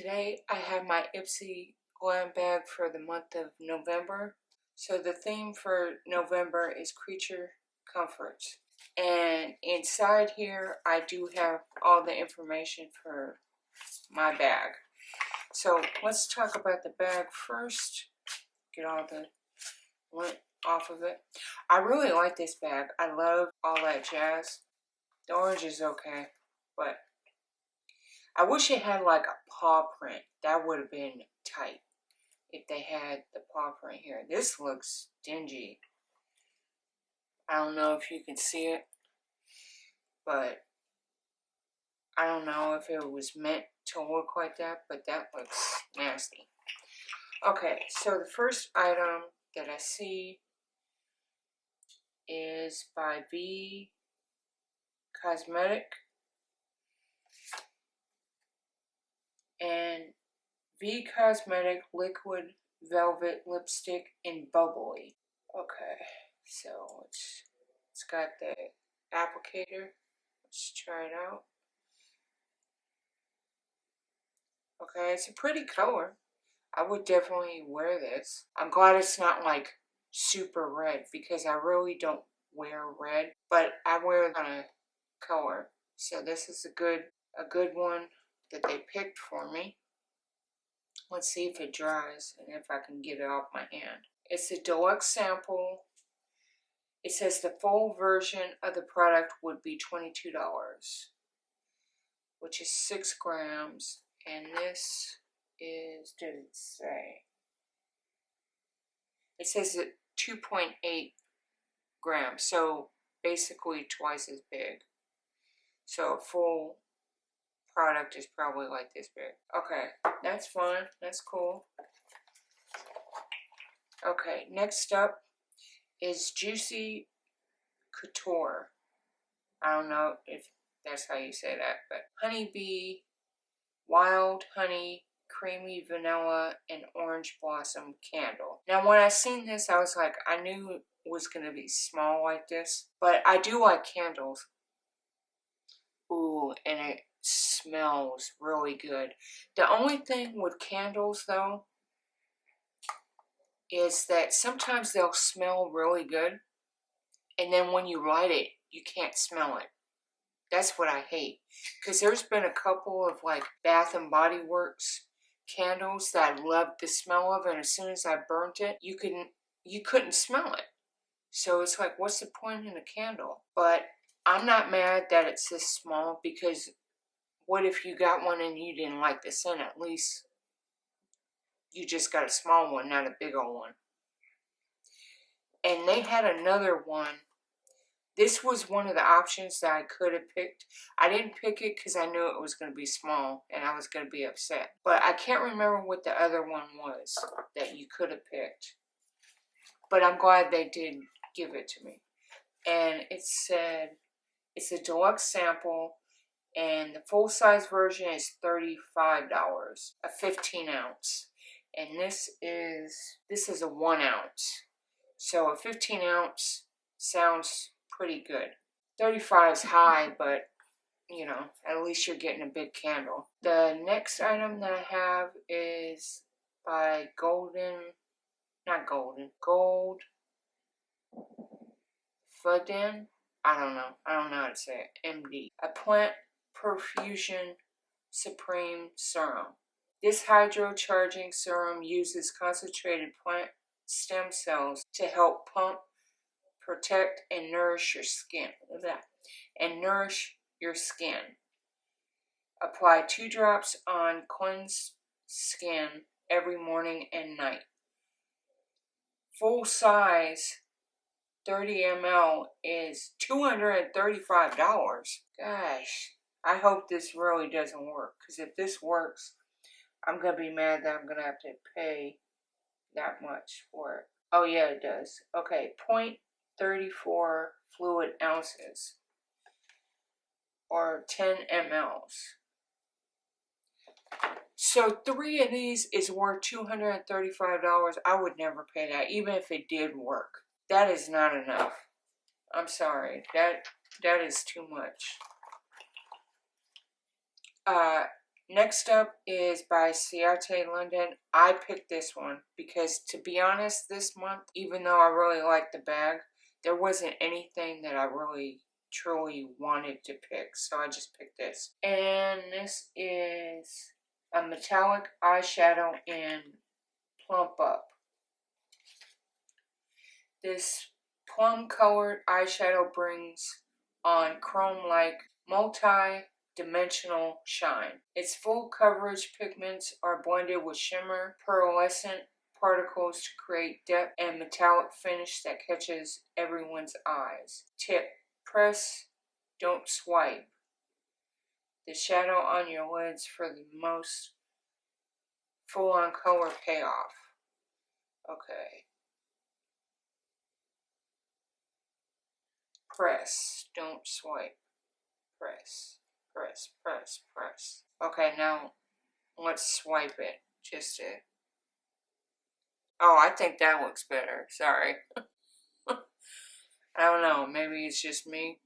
Today I have my Ipsy Glam bag for the month of November. So the theme for November is creature comforts. And inside here I do have all the information for my bag. So let's talk about the bag first. Get all the lint off of it. I really like this bag. I love all that jazz. The orange is okay, but I wish it had like a paw print. That would have been tight if they had the paw print here. This looks dingy. I don't know if you can see it, but I don't know if it was meant to look like that, but that looks nasty. Okay, so the first item that I see is by V Cosmetic. And V Cosmetic Liquid Velvet Lipstick in Bubbly. Okay, so it's got the applicator. Let's try it out. Okay, it's a pretty color. I would definitely wear this. I'm glad it's not like super red because I really don't wear red, but I wear it on a color. So this is a good one that they picked for me. Let's see if it dries and if I can get it off my hand. It's a deluxe sample. It says the full version of the product would be $22, which is 6 grams. And this is, did it say? It says it 2.8 grams, so basically twice as big. So a full product is probably like this big. Okay, that's fun. That's cool. Okay, next up is Juicy Couture. I don't know if that's how you say that, but Honeybee, Wild Honey, Creamy Vanilla, and Orange Blossom Candle. Now when I seen this, I was like, I knew it was going to be small like this, but I do like candles. Ooh, and it smells really good. The only thing with candles though is that sometimes they'll smell really good and then when you light it you can't smell it. That's what I hate, because there's been a couple of like Bath and Body Works candles that I loved the smell of, and as soon as I burnt it you couldn't smell it. So it's like, what's the point in a candle? But I'm not mad that it's this small, because what if you got one and you didn't like the scent? At least you just got a small one, not a big old one. And they had another one. This was one of the options that I could have picked. I didn't pick it because I knew it was going to be small and I was going to be upset. But I can't remember what the other one was that you could have picked. But I'm glad they did give it to me. And it said it's a deluxe sample. And the full-size version is $35, a 15 ounce. And this is a 1 ounce. So a 15 ounce sounds pretty good. 35 is high, but you know, at least you're getting a big candle. The next item that I have is by Gold Fudden. I don't know how to say it. MD. A Plant Perfusion Supreme Serum. This hydro-charging serum uses concentrated plant stem cells to help pump, protect, and nourish your skin. Look at that. Apply 2 drops on cleansed skin every morning and night. Full size 30 ml is $235. Gosh, I hope this really doesn't work, because if this works, I'm going to be mad that I'm going to have to pay that much for it. Oh yeah, it does. Okay, 0.34 fluid ounces, or 10 mLs. So 3 of these is worth $235. I would never pay that, even if it did work. That is not enough. I'm sorry. That is too much. Next up is by Ciate London. I picked this one because, to be honest, this month, even though I really liked the bag, there wasn't anything that I really truly wanted to pick, so I just picked this. And this is a metallic eyeshadow in Plump Up. This plum-colored eyeshadow brings on chrome-like multi-dimensional shine. Its full coverage pigments are blended with shimmer, pearlescent particles to create depth and metallic finish that catches everyone's eyes. Tip: press, don't swipe. The shadow on your lids for the most full-on color payoff. Okay. Press, don't swipe. Press, press, press, press. Okay, now let's swipe it. Just to... Oh, I think that looks better. Sorry. I don't know. Maybe it's just me.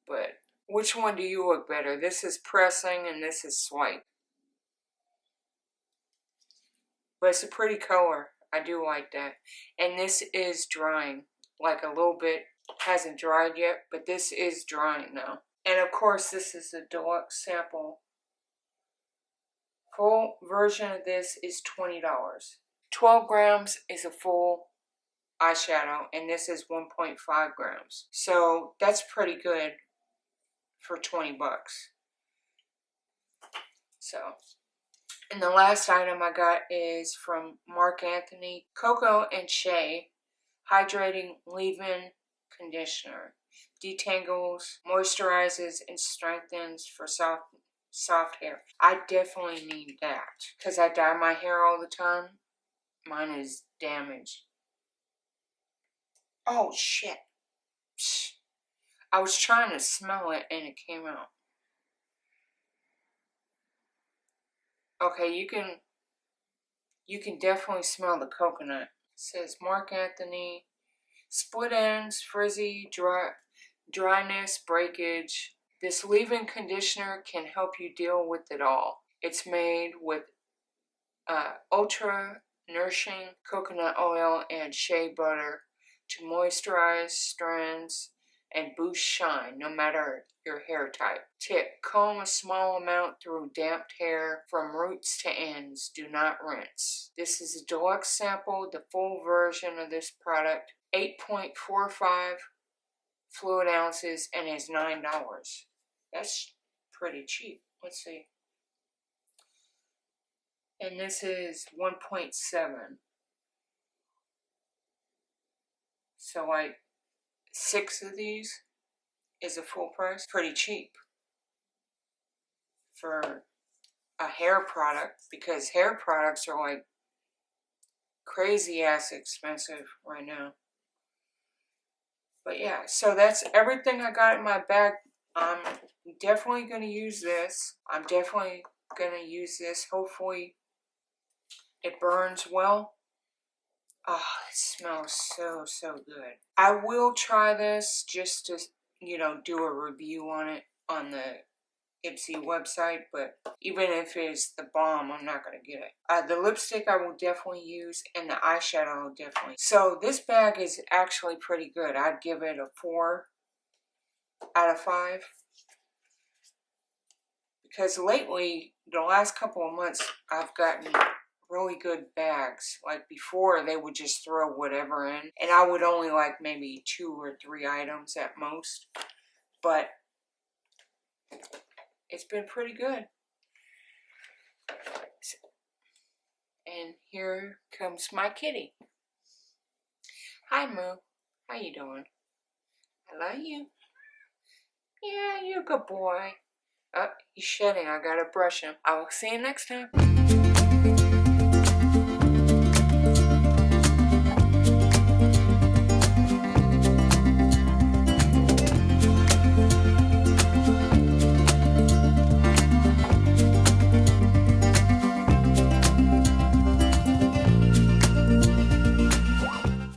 But which one do you look better? This is pressing and this is swipe. But it's a pretty color. I do like that. And this is drying. Like a little bit. Hasn't dried yet, but this is drying now. And of course, this is a deluxe sample. Full version of this is $20. 12 grams is a full eyeshadow, and this is 1.5 grams. So that's pretty good for 20 bucks. So, and the last item I got is from Marc Anthony, Cocoa and Shea Hydrating Leave-In Conditioner. Detangles, moisturizes, and strengthens for soft hair. I definitely need that because I dye my hair all the time. Mine is damaged. Oh shit. Psh. I was trying to smell it and it came out. Okay, you can definitely smell the coconut. It says Marc Anthony. Split ends, frizzy, dryness, breakage. This leave-in conditioner can help you deal with it all. It's made with ultra nourishing coconut oil and shea butter to moisturize strands and boost shine no matter your hair type. Tip: comb a small amount through damped hair from roots to ends. Do not rinse. This is a deluxe sample. The full version of this product, 8.45 fluid ounces, and is $9. That's pretty cheap. Let's see. And this is 1.7. So like 6 of these is a full price. Pretty cheap for a hair product, because hair products are like crazy ass expensive right now. But yeah, so that's everything I got in my bag. I'm definitely going to use this. I'm definitely going to use this. Hopefully it burns well. Oh, it smells so good. I will try this just to, do a review on it on the Ipsy website, but even if it's the bomb, I'm not going to get it. The lipstick I will definitely use, and the eyeshadow I will definitely. So this bag is actually pretty good. I'd give it a 4 out of 5. Because lately, the last couple of months, I've gotten really good bags. Like before, they would just throw whatever in, and I would only like maybe 2 or 3 items at most. But it's been pretty good. And here comes my kitty. Hi, Moo. How you doing? I love you. Yeah, you're a good boy. Oh, he's shedding. I gotta brush him. I will see you next time.